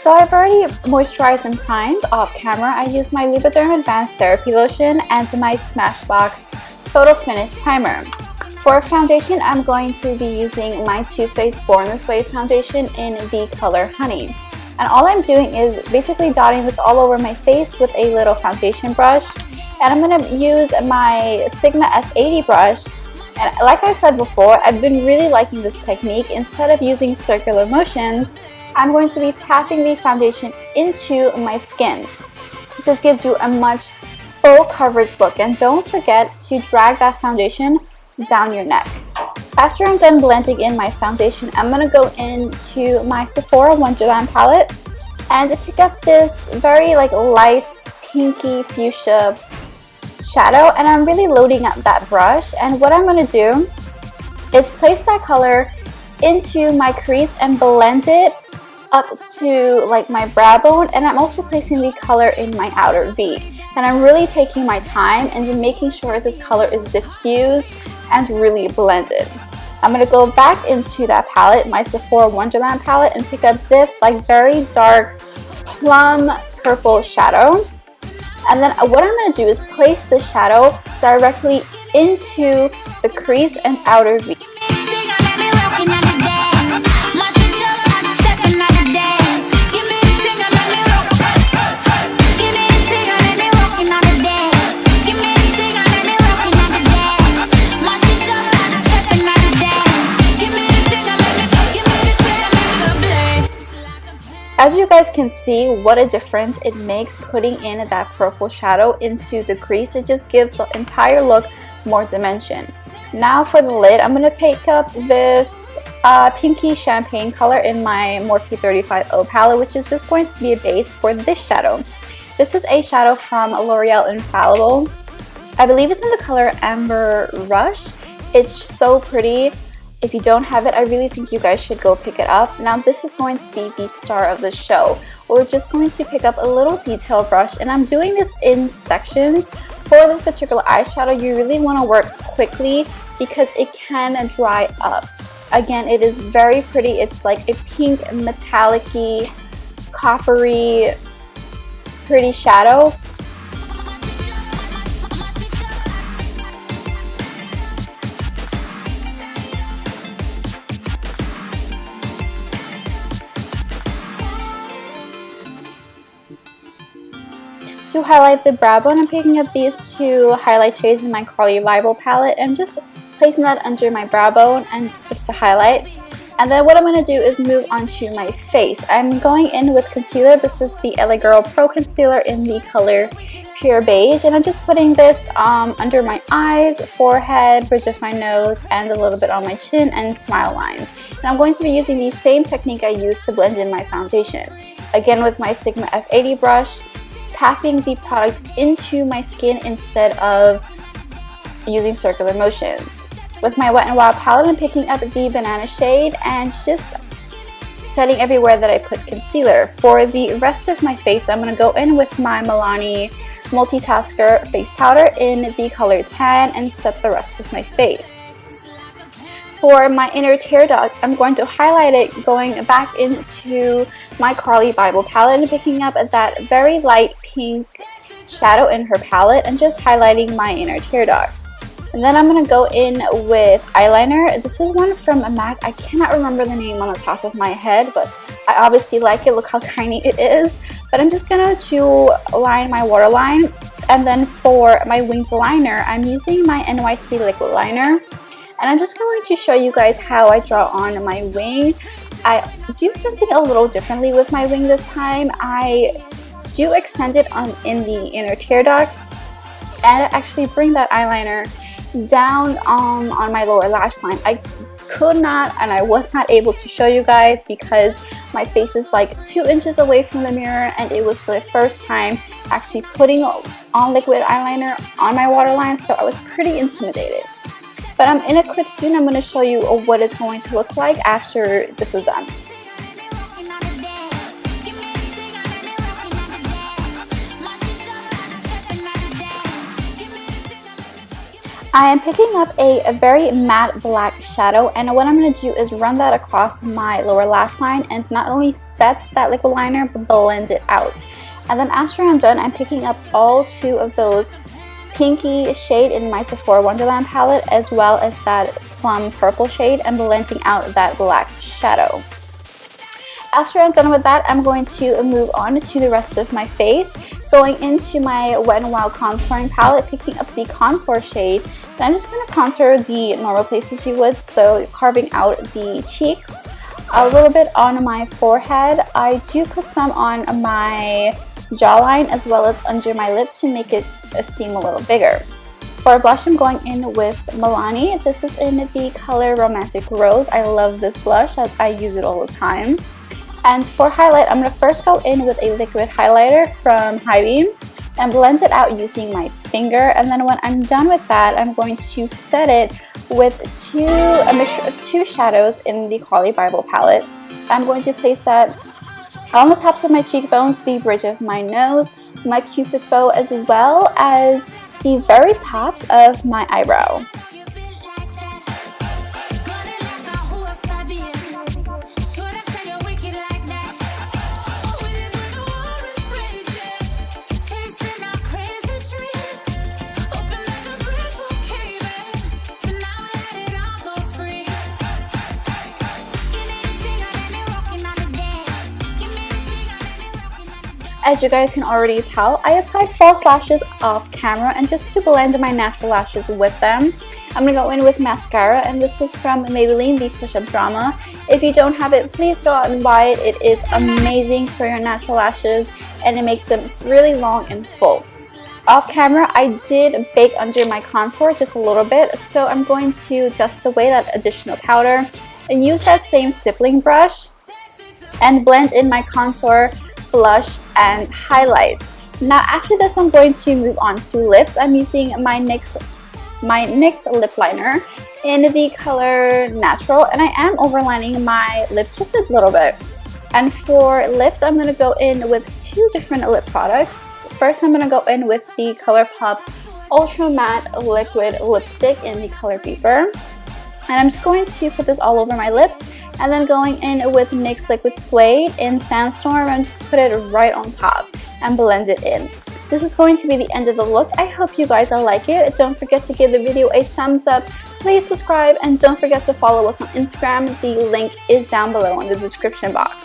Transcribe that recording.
So I've already moisturized and primed off camera. I used my Lubiderm Advanced Therapy Lotion and my SmashBox PhotoFinished Primer. For foundation, I'm going to be using my Too Faced Born This Way foundation in the color Honey. And all I'm doing is basically dotting this all over my face with a little foundation brush. And I'm going to use my Sigma F80 brush. And like I said before, I've been really liking this technique. Instead of using circular motions, I'm going to be tapping the foundation into my skin. This gives you a much full coverage look, and don't forget to drag that foundation down your neck. After I'm done blending in my foundation, I'm going to go into my Sephora Wonderland palette and pick up this very light pinky fuchsia shadow, and I'm really loading up that brush. And what I'm going to do is place that color into my crease and blend it up to my brow bone, and I'm also placing the color in my outer V. And I'm really taking my time and making sure this color is diffused and really blended. I'm going to go back into that palette, my Sephora Wonderland palette, and pick up this very dark plum purple shadow. And then what I'm going to do is place the shadow directly into the crease and outer V. As you guys can see, what a difference it makes putting in that purple shadow into the crease. It just gives the entire look more dimension. Now for the lid, I'm going to pick up this pinky champagne color in my Morphe 35O palette, which is just going to be a base for this shadow. This is a shadow from L'Oreal Infallible. I believe it's in the color Amber Rush. It's so pretty. If you don't have it, I really think you guys should go pick it up. Now this is going to be the star of the show. We're just going to pick up a little detail brush, and I'm doing this in sections. For this particular eyeshadow, you really want to work quickly because it can dry up. Again, it is very pretty. It's like a pink, metallic-y, coppery, pretty shadow. To highlight the brow bone, I'm picking up these two highlight shades in my Carli Bybel palette and just placing that under my brow bone and just to highlight. And then what I'm going to do is move on to my face. I'm going in with concealer. This is the L.A Girl Pro concealer in the color Pure Beige, and I'm just putting this under my eyes, forehead, bridge of my nose, and a little bit on my chin and smile lines. And I'm going to be using the same technique I used to blend in my foundation. Again, with my Sigma F80 brush, tapping the product into my skin instead of using circular motions. With my Wet n Wild palette, I'm picking up the banana shade and just setting everywhere that I put concealer. For the rest of my face, I'm going to go in with my Milani Multitasker face powder in the color Tan and set the rest of my face. For my inner tear duct, I'm going to highlight it going back into my Carli Bybel palette and picking up that very light pink shadow in her palette and just highlighting my inner tear duct. And then I'm going to go in with eyeliner. This is one from MAC. I cannot remember the name on the top of my head, but I obviously like it. Look how tiny it is. But I'm just going to line my waterline. And then for my winged liner, I'm using my NYX Liquid Liner. And I'm just going to show you guys how I draw on my wing. I do something a little differently with my wing this time. I do extend it in the inner tear duct and actually bring that eyeliner down on my lower lash line. I could not and I was not able to show you guys because my face is like 2 inches away from the mirror, and it was the first time actually putting on liquid eyeliner on my waterline, so I was pretty intimidated. But I'm in a clip soon. I'm going to show you what it's going to look like after this is done. I am picking up a very matte black shadow, and what I'm going to do is run that across my lower lash line and not only set that liquid liner but blend it out. And then after I'm done, I'm picking up all 2 of those pinky shade in my Sephora Wonderland palette as well as that plum purple shade and blending out that black shadow. After I'm done with that, I'm going to move on to the rest of my face, going into my Wet n Wild contouring palette, picking up the contour shade. And I'm just going to contour the normal places you would, so carving out the cheeks, a little bit on my forehead. I do put some on my jawline as well as under my lip to make it seem a little bigger. For blush, I'm going in with Milani. This is in the color Romantic Rose. I love this blush as I use it all the time. And for highlight, I'm going to first go in with a liquid highlighter from High Beam and blend it out using my finger. And then when I'm done with that, I'm going to set it with a mixture of 2 shadows in the Carli Bybel palette. I'm going to place that on the tops of my cheekbones, the bridge of my nose, my cupid's bow, as well as the very tops of my eyebrow. As you guys can already tell, I applied false lashes off camera, and just to blend my natural lashes with them, I'm going to go in with mascara, and this is from Maybelline, the Push Up Drama. If you don't have it, please go out and buy it. It is amazing for your natural lashes, and it makes them really long and full. Off camera, I did bake under my contour just a little bit, so I'm going to dust away that additional powder and use that same stippling brush and blend in my contour, blush, and highlight. Now after this, I'm going to move on to lips. I'm using my NYX Lip Liner in the color Natural, and I am overlining my lips just a little bit. And for lips, I'm going to go in with 2 different lip products. First, I'm going to go in with the ColourPop Ultra Matte Liquid Lipstick in the color Paper. And I'm just going to put this all over my lips, and then going in with NYX Liquid Suede in Sandstorm and just put it right on top and blend it in. This is going to be the end of the look. I hope you guys will like it. Don't forget to give the video a thumbs up. Please subscribe, and don't forget to follow us on Instagram. The link is down below in the description box.